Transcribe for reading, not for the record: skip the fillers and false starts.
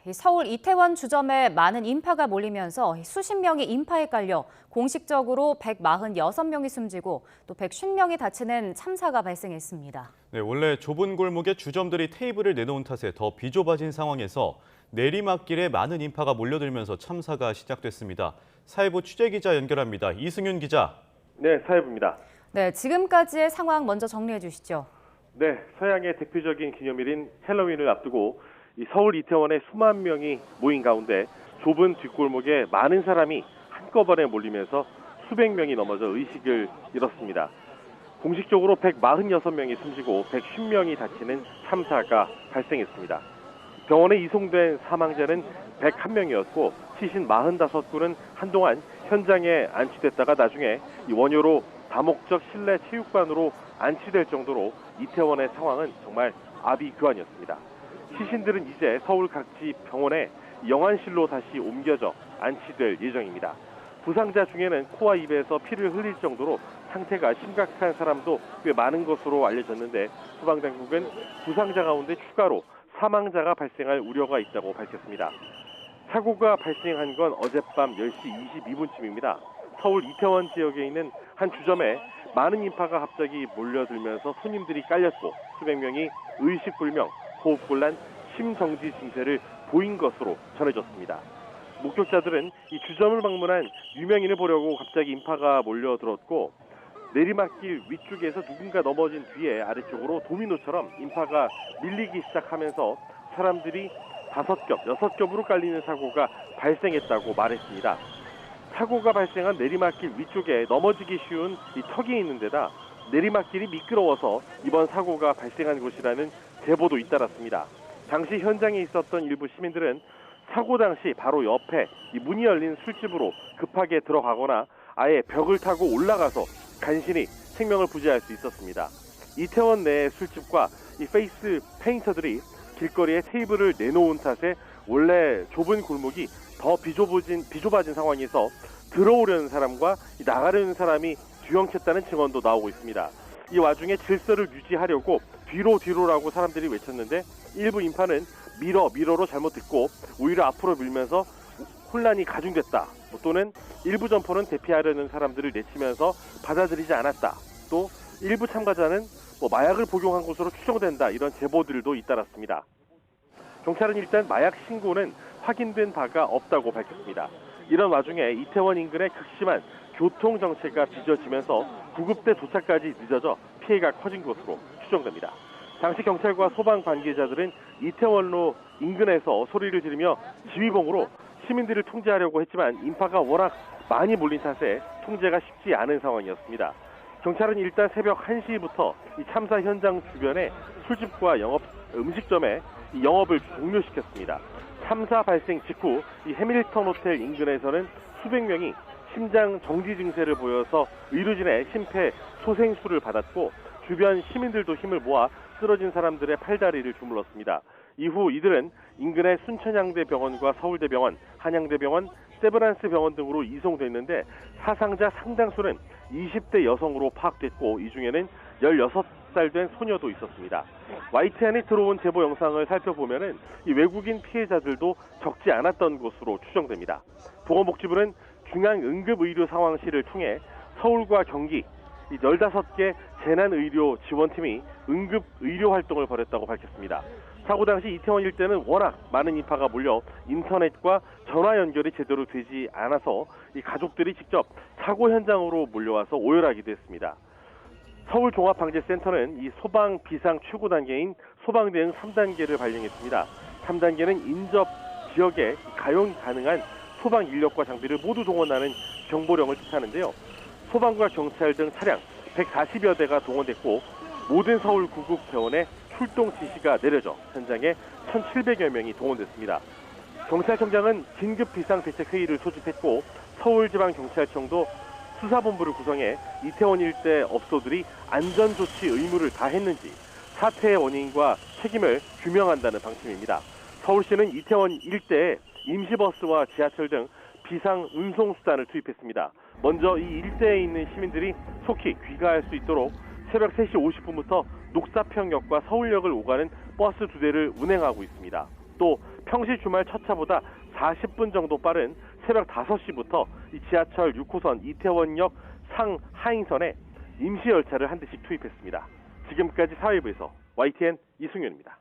서울 이태원 주점에 많은 인파가 몰리면서 수십 명이 인파에 깔려 공식적으로 146명이 숨지고 또 150명이 다치는 참사가 발생했습니다. 네, 원래 좁은 골목에 주점들이 테이블을 내놓은 탓에 더 비좁아진 상황에서 내리막길에 많은 인파가 몰려들면서 참사가 시작됐습니다. 사회부 취재기자 연결합니다. 이승윤 기자. 네, 사회부입니다. 네, 지금까지의 상황 먼저 정리해 주시죠. 네, 서양의 대표적인 기념일인 헬로윈을 앞두고 이 서울 이태원에 수만 명이 모인 가운데 좁은 뒷골목에 많은 사람이 한꺼번에 몰리면서 수백 명이 넘어져 의식을 잃었습니다. 공식적으로 146명이 숨지고 150명이 다치는 참사가 발생했습니다. 병원에 이송된 사망자는 101명이었고 시신 45구는 한동안 현장에 안치됐다가 나중에 이 원효로 다목적 실내 체육관으로 안치될 정도로 이태원의 상황은 정말 아비규환이었습니다. 시신들은 이제 서울 각지 병원에 영안실로 다시 옮겨져 안치될 예정입니다. 부상자 중에는 코와 입에서 피를 흘릴 정도로 상태가 심각한 사람도 꽤 많은 것으로 알려졌는데 소방당국은 부상자 가운데 추가로 사망자가 발생할 우려가 있다고 밝혔습니다. 사고가 발생한 건 어젯밤 10시 22분쯤입니다. 서울 이태원 지역에 있는 한 주점에 많은 인파가 갑자기 몰려들면서 손님들이 깔렸고 수백 명이 의식불명, 호흡곤란, 심정지 증세를 보인 것으로 전해졌습니다. 목격자들은 이 주점을 방문한 유명인을 보려고 갑자기 인파가 몰려들었고 내리막길 위쪽에서 누군가 넘어진 뒤에 아래쪽으로 도미노처럼 인파가 밀리기 시작하면서 사람들이 5겹, 6겹으로 깔리는 사고가 발생했다고 말했습니다. 사고가 발생한 내리막길 위쪽에 넘어지기 쉬운 이 턱이 있는 데다 내리막길이 미끄러워서 이번 사고가 발생한 곳이라는 제보도 잇따랐습니다. 당시 현장에 있었던 일부 시민들은 사고 당시 바로 옆에 이 문이 열린 술집으로 급하게 들어가거나 아예 벽을 타고 올라가서 간신히 생명을 부지할 수 있었습니다. 이태원 내 술집과 이 페이스 페인터들이 길거리에 테이블을 내놓은 탓에 원래 좁은 골목이 더 비좁아진 상황에서 들어오려는 사람과 나가려는 사람이 뒤엉켰다는 증언도 나오고 있습니다. 이 와중에 질서를 유지하려고 뒤로라고 사람들이 외쳤는데 일부 인파는 미러로 잘못 듣고 오히려 앞으로 밀면서 혼란이 가중됐다. 또는 일부 점포는 대피하려는 사람들을 내치면서 받아들이지 않았다. 또 일부 참가자는 마약을 복용한 것으로 추정된다. 이런 제보들도 잇따랐습니다. 경찰은 일단 마약 신고는 확인된 바가 없다고 밝혔습니다. 이런 와중에 이태원 인근의 극심한 교통 정체가 빚어지면서 구급대 도착까지 늦어져 피해가 커진 것으로 추정됩니다. 당시 경찰과 소방 관계자들은 이태원로 인근에서 소리를 지르며 지휘봉으로 시민들을 통제하려고 했지만 인파가 워낙 많이 몰린 탓에 통제가 쉽지 않은 상황이었습니다. 경찰은 일단 새벽 1시부터 이 참사 현장 주변의 술집과 음식점에 영업을 종료시켰습니다. 참사 발생 직후 이 해밀턴 호텔 인근에서는 수백 명이 심장 정지 증세를 보여서 의료진의 심폐소생술을 받았고 주변 시민들도 힘을 모아 쓰러진 사람들의 팔다리를 주물렀습니다. 이후 이들은 인근의 순천향대병원과 서울대병원, 한양대병원, 세브란스 병원 등으로 이송됐는데 사상자 상당수는 20대 여성으로 파악됐고 이 중에는 16살 된 소녀도 있었습니다. YTN에 들어온 제보 영상을 살펴보면은 이 외국인 피해자들도 적지 않았던 것으로 추정됩니다. 보건복지부는 중앙응급의료 상황실을 통해 서울과 경기 15개 재난의료 지원팀이 응급의료 활동을 벌였다고 밝혔습니다. 사고 당시 이태원 일대는 워낙 많은 인파가 몰려 인터넷과 전화 연결이 제대로 되지 않아서 이 가족들이 직접 사고 현장으로 몰려와서 오열하기도 했습니다. 서울종합방재센터는 이 소방 비상 최고 단계인 소방대응 3단계를 발령했습니다. 3단계는 인접 지역에 가용 가능한 소방 인력과 장비를 모두 동원하는 경보령을 뜻하는데요. 소방과 경찰 등 차량 140여 대가 동원됐고 모든 서울 구급대원에 출동 지시가 내려져 현장에 1,700여 명이 동원됐습니다. 경찰청장은 긴급 비상대책회의를 소집했고 서울지방경찰청도 수사본부를 구성해 이태원 일대 업소들이 안전조치 의무를 다했는지 사태의 원인과 책임을 규명한다는 방침입니다. 서울시는 이태원 일대에 임시버스와 지하철 등 비상 운송수단을 투입했습니다. 먼저 이 일대에 있는 시민들이 속히 귀가할 수 있도록 새벽 3시 50분부터 녹사평역과 서울역을 오가는 버스 2대를 운행하고 있습니다. 또 평시 주말 첫 차보다 40분 정도 빠른 새벽 5시부터 이 지하철 6호선 이태원역 상하행선에 임시 열차를 한 대씩 투입했습니다. 지금까지 사회부에서 YTN 이승윤입니다.